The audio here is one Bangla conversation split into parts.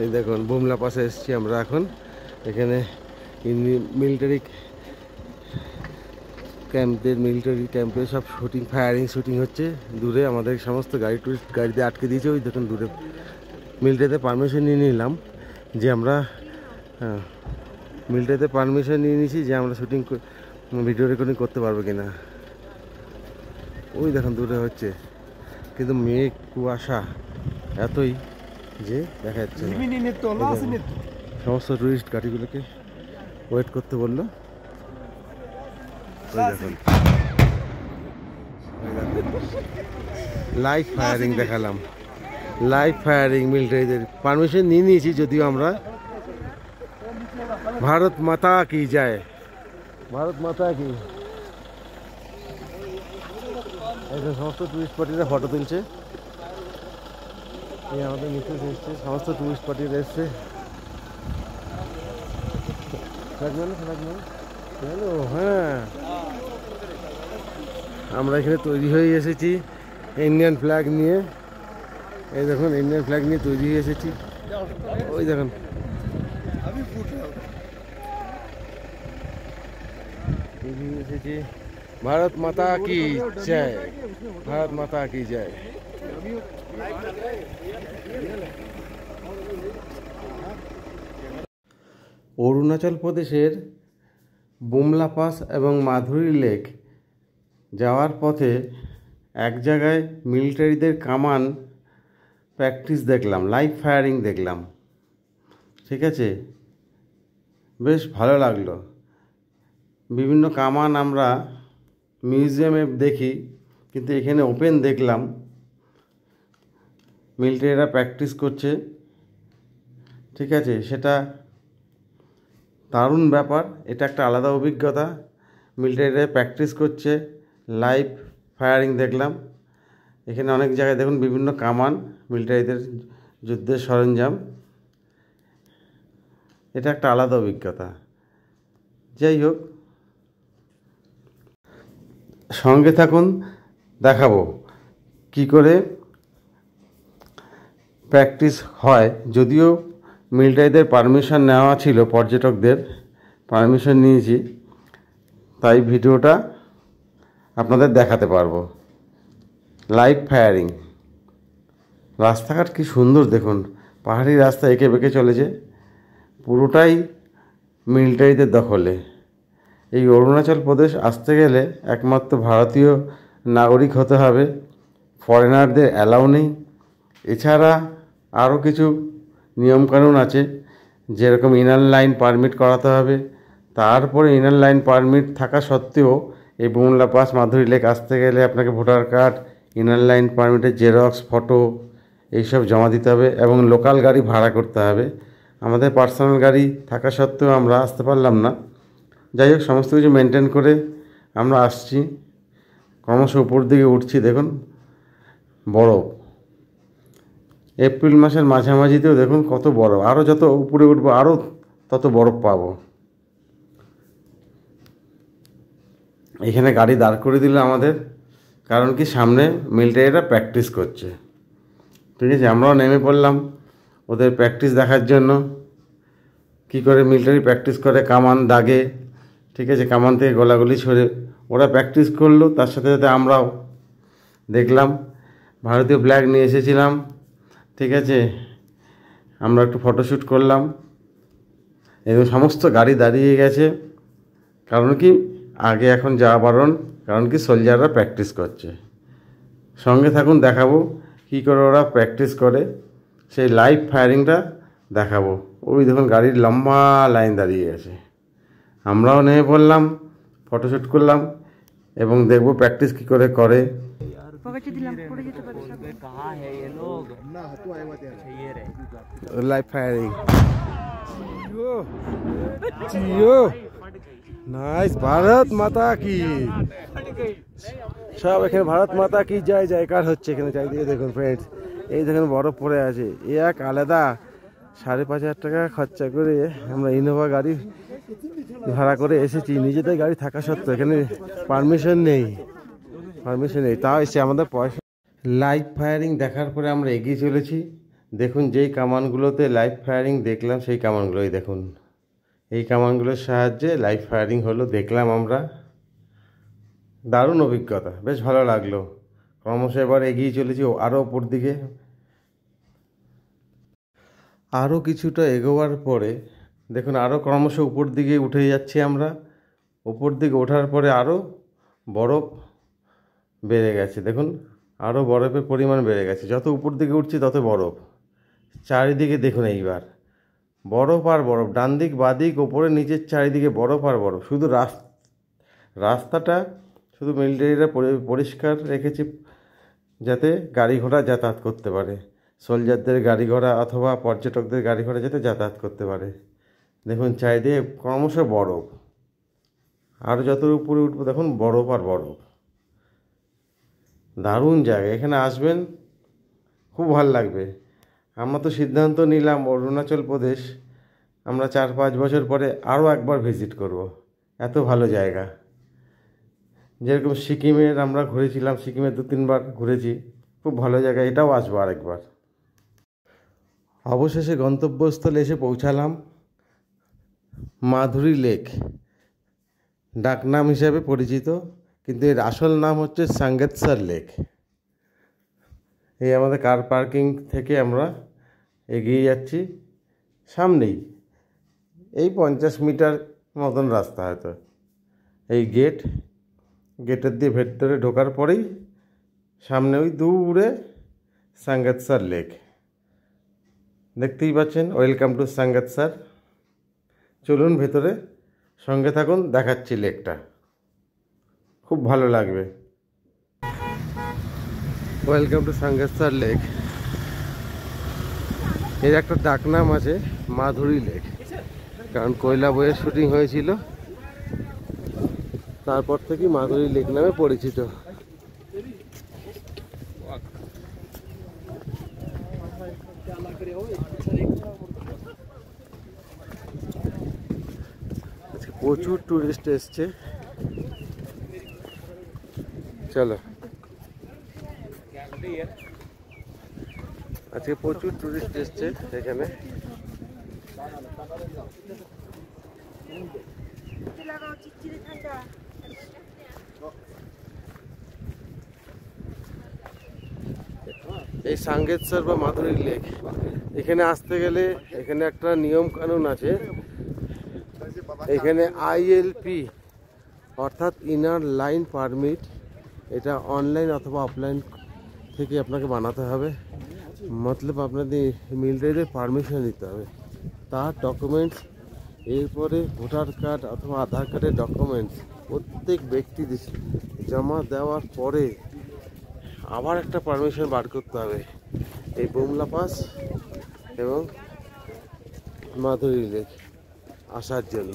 এই দেখুন বুমলা পাশে এসেছি আমরা এখন। এখানে মিলিটারি ক্যাম্পে সব ফায়ারিং শুটিং হচ্ছে। দূরে আমাদের সমস্ত টুরিস্ট গাড়িতে আটকে দিয়েছে। ওই দেখুন দূরে মিলিটারিতে পারমিশন নিয়ে নিলাম যে আমরা মিলিটারিতে পারমিশন নিয়ে নিয়েছি যে আমরা ভিডিও রেকর্ডিং করতে পারবো কিনা। ওই দেখুন দূরে হচ্ছে, কিন্তু মেঘ কুয়াশা এতই যে দেখা যাচ্ছে না। সমস্ত টুরিস্ট গাড়িগুলোকে ওয়েট করতে বললো। দেখুন লাইভ ফায়ারিং দেখালাম, লাইভ ফায়ারিং মিলিটারিদের পারমিশন নিয়ে নিয়েছি যদিও আমরা। ভারত মাতা কি যায়, ভারত মাতা কি। এখন সমস্ত টুরিস্ট পার্টিরা ফটো তুলছে। এই আমাদের মিসেস এসছে, সমস্ত টুরিস্ট পার্টিরা এসছে। হ্যাঁ, আমরা এখানে তৈরি হয়ে এসেছি ইন্ডিয়ান ফ্ল্যাগ নিয়ে। এই দেখুন ইন্ডিয়ান ফ্ল্যাগ নিয়ে তৈরি হয়ে এসেছি। ওই দেখুন তৈরি হয়ে এসেছি। ভারত মাতা কি জয়, ভারত মাতা কি জয়। অরুণাচল প্রদেশের বুমলা পাস এবং মাধুরী লেক যাওয়ার পথে এক জায়গায় মিলিটারিদের কামান প্র্যাকটিস দেখলাম, লাইভ ফায়ারিং দেখলাম। ঠিক আছে, বেশ ভালো লাগলো। বিভিন্ন কামান আমরা মিউজিয়ামে দেখি, কিন্তু এখানে ওপেন দেখলাম, মিলিটারিরা প্র্যাকটিস করছে। ঠিক আছে, সেটা দারুণ ব্যাপার। এটা একটা আলাদা অভিজ্ঞতা। মিলিটারিরা প্র্যাকটিস করছে, লাইভ ফায়ারিং দেখলাম। এখানে অনেক জায়গায় দেখুন বিভিন্ন কামান, মিলিটারিদের যুদ্ধের সরঞ্জাম। এটা একটা আলাদা অভিজ্ঞতা। যাই হোক, সঙ্গে থাকুন, দেখাবো কি করে প্র্যাকটিস হয়। যদিও মিলিটারিদের পারমিশন নেওয়া ছিল, পর্যটকদের পারমিশন নিয়েছি, তাই ভিডিওটা আপনাদের দেখাতে পারবো। লাইভ ফায়ারিং, রাস্তাঘাট কি সুন্দর দেখুন, পাহাড়ি রাস্তা এঁকে বেঁকে চলেছে, পুরোটাই মিলিটারিদের দখলে। এই অরুণাচল প্রদেশ আসতে গেলে একমাত্র ভারতীয় নাগরিক হতে হবে, ফরেনারদের অ্যালাউ নেই। এছাড়া আরও কিছু নিয়মকানুন আছে, যেরকম ইনার লাইন পারমিট করাতে হবে। তারপরে ইনার লাইন পারমিট থাকা সত্ত্বেও এই বুমলা পাস মাধুরী লেক আসতে গেলে আপনাকে ভোটার কার্ড, ইনার লাইন পারমিটের জেরক্স, ফটো এইসব জমা দিতে হবে এবং লোকাল গাড়ি ভাড়া করতে হবে। আমাদের পার্সোনাল গাড়ি থাকা সত্ত্বেও আমরা আসতে পারলাম না। যাই হোক, সমস্ত কিছু মেনটেন করে আমরা আসছি। ক্রমশ উপর দিকে উঠছি, দেখুন বরফ। এপ্রিল মাসের মাঝামাঝিতেও দেখুন কত বরফ। আরও যত উপরে উঠবো আরও তত বরফ পাবো। এখানে গাড়ি দাঁড় করে দিল আমাদের, কারণ কি সামনে মিলিটারিরা প্র্যাকটিস করছে। ঠিক আছে, আমরাও নেমে পড়লাম ওদের প্র্যাকটিস দেখার জন্য। কি করে মিলিটারি প্র্যাকটিস করে, কামান দাগে। ঠিক আছে, কামান থেকে গোলাগুলি ছড়ে ওরা প্র্যাকটিস করলো, তার সাথে সাথে আমরাও দেখলাম। ভারতীয় ফ্ল্যাগ নিয়ে এসেছিলাম। ঠিক আছে, আমরা একটু ফটোশ্যুট করলাম। এবং সমস্ত গাড়ি দাঁড়িয়ে গেছে, কারণ কি আগে এখন যাওয়া বারণ, কারণ কি সোলজাররা প্র্যাকটিস করছে। সঙ্গে থাকুন, দেখাবো কী করে ওরা প্র্যাকটিস করে, সেই লাইভ ফায়ারিংটা দেখাবো। ওই দেখুন গাড়ির লম্বা লাইন দাঁড়িয়ে গেছে। আমরাও নেমে পড়লাম, ফটোশ্যুট করলাম এবং দেখবো প্র্যাকটিস কী করে করে। Live firing, nice. ভারত মাতা কি, সব এখানে ভারত মাতা কি জয় জয়কার হচ্ছে এখানে চারিদিকে। দেখুন ফ্রেন্ডস, এই দেখুন বরফ পড়ে আছে। এ এক আলাদা 5,500 টাকা খরচা করে আমরা ইনোভা গাড়ি ভাড়া করে এসেছি। নিজেদের গাড়ি থাকা সত্ত্বেও এখানে পারমিশন নেই, তাও এসে আমাদের পয়সা। লাইভ ফায়ারিং দেখার পরে আমরা এগিয়ে চলেছি। দেখুন যেই কামানগুলোতে লাইভ ফায়ারিং দেখলাম সেই কামানগুলোই দেখুন, এই কামানগুলোর সাহায্যে লাইভ ফায়ারিং হলো, দেখলাম আমরা। দারুণ অভিজ্ঞতা, বেশ ভালো লাগলো। ক্রমশ এবার এগিয়ে চলেছি আরও ওপর দিকে। আরও কিছুটা এগোবার পরে দেখুন আরও ক্রমশ উপর দিকে উঠে যাচ্ছি আমরা। উপর দিকে ওঠার পরে আরও বরফ বেড়ে গেছে, দেখুন আরও বরফের পরিমাণ বেড়ে গেছে। যত উপর দিকে উঠছি তত বরফ চারিদিকে। দেখুন এইবার বরফ আর বরফ, ডান দিক বাঁ দিক ওপরে নিচের চারিদিকে বরফ আর বরফ। শুধু রাস্তাটা শুধু মিলিটারিরা পরিষ্কার রেখেছে যাতে গাড়ি ঘোড়া যাতায়াত করতে পারে, সোলজারদের গাড়ি ঘোড়া অথবা পর্যটকদের গাড়ি ঘোড়া যাতে যাতায়াত করতে পারে। দেখুন চারিদিকে ক্রমশ বরফ, আরও যত উপরে উঠবো দেখুন বরফ আর বরফ। দারুণ জায়গা, এখানে আসবেন, খুব ভালো লাগবে। আমরা তো সিদ্ধান্ত নিলাম অরুণাচল প্রদেশ আমরা 4-5 বছর পরে আরও একবার ভিজিট করব, এত ভালো জায়গা। যেরকম সিকিমের আমরা ঘুরেছিলাম, সিকিমে 2-3 বার ঘুরেছি, খুব ভালো জায়গা, এটাও আসবো আরেকবার। অবশেষে গন্তব্যস্থলে এসে পৌঁছালাম। মাধুরী লেক ডাকনাম হিসাবে পরিচিত, কিন্তু এর আসল নাম হচ্ছে সাঙ্গেতসার লেক। এই আমাদের কার পার্কিং থেকে আমরা এগিয়ে যাচ্ছি, সামনেই এই 50 মিটার মতন রাস্তা হয়তো। এই গেটের দিয়ে ভেতরে ঢোকার পরেই সামনে ওই দূরে সাঙ্গেতসার লেক দেখতেই পাচ্ছেন। Welcome to Sangetsar. চলুন ভেতরে, সঙ্গে থাকুন, দেখাচ্ছি লেকটা, খুব ভালো লাগবে। Welcome to Sangetsar lake. এর একটা ডাকনাম আছে মাধুরী লেক, কারণ কয়লা বইয়ের শুটিং হয়েছিল, তারপর থেকে মাধুরী লেক নামে পরিচিত। প্রচুর টুরিস্ট এসছে, চলো আজকে প্রচুর টুরিস্ট এসছে এখানে। এই সাঙ্গেতসার বা মাধুরী লেক, এখানে আসতে গেলে এখানে একটা নিয়ম কানুন আছে। এখানে ILP অর্থাৎ ইনার লাইন পারমিট, এটা অনলাইন অথবা অফলাইন থেকে আপনাকে বানাতে হবে। মতলব আপনাদের মিলিটারিদের পারমিশন নিতে হবে, তার ডকুমেন্টস, এরপরে ভোটার কার্ড অথবা আধার কার্ডের ডকুমেন্টস প্রত্যেক ব্যক্তি জমা দেওয়ার পরে আবার একটা পারমিশন বার করতে হবে এই বুমলা পাস এবং মাধুরী লেক আসার জন্য।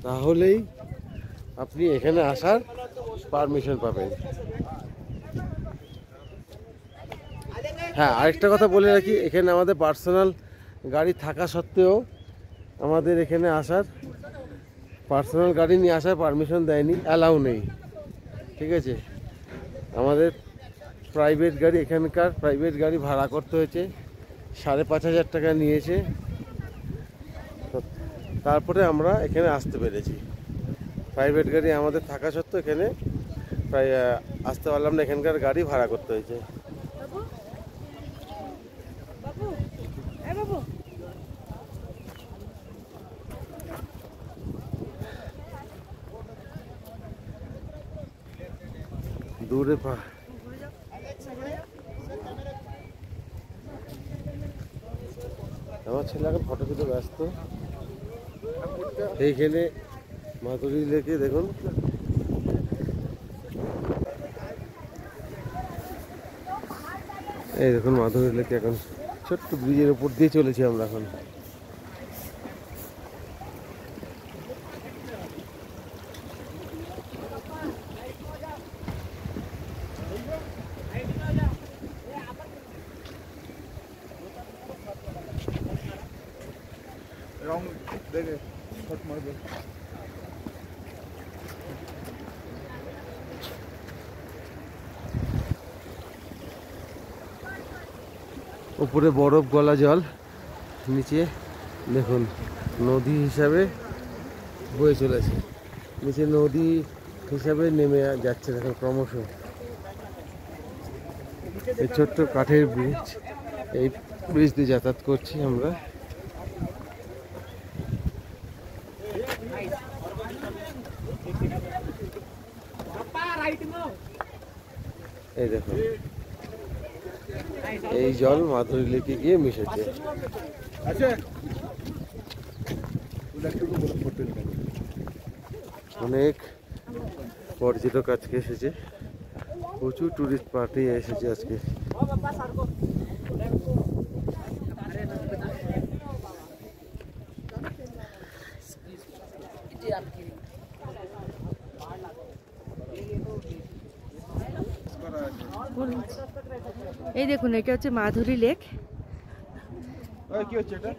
তাহলেই আপনি এখানে আসার পারমিশন পাবেন। হ্যাঁ, আরেকটা কথা বলে রাখি, এখানে আমাদের পার্সোনাল গাড়ি থাকা সত্ত্বেও আমাদের এখানে আসার, পার্সোনাল গাড়ি নিয়ে আসার পারমিশন দেয়নি, অ্যালাউ নেই, ঠিক আছে। আমাদের প্রাইভেট গাড়ি, এখানকার প্রাইভেট গাড়ি ভাড়া করতে হয়েছে, 5,500 টাকা নিয়েছে, তারপরে আমরা এখানে আসতে পেরেছি। প্রাইভেট গাড়ি আমাদের থাকা সত্ত্বেও এখানে প্রায় আসতে পারলাম না, এখানকার গাড়ি ভাড়া করতে হয়েছে। দূরে আমার ছেলে এখন ফটো তুলতে ব্যস্ত। এইখানে মাধুরী লেকে দেখুন, এই দেখুন মাধুরী লেকে এখন ছোট্ট ব্রিজের উপর দিয়ে চলেছি আমরা এখন। দেখে শট মারবে। উপরে বরফ গলা জল, নিচে দেখুন নদী হিসাবে বয়ে চলেছে, নিচে নদী হিসাবে নেমে যাচ্ছে দেখুন ক্রমশ। এই ছোট্ট কাঠের ব্রিজ, এই ব্রিজ দিয়ে যাতায়াত করছি আমরা। এই দেখুন এই জল মাধুরী লেকে গিয়ে মিশেছে। অনেক পর্যটক আজকে এসেছে, প্রচুর টুরিস্ট পার্টি এসেছে আজকে। এই দেখুন এটা হচ্ছে মাধুরী লেক। কি হচ্ছে এটা?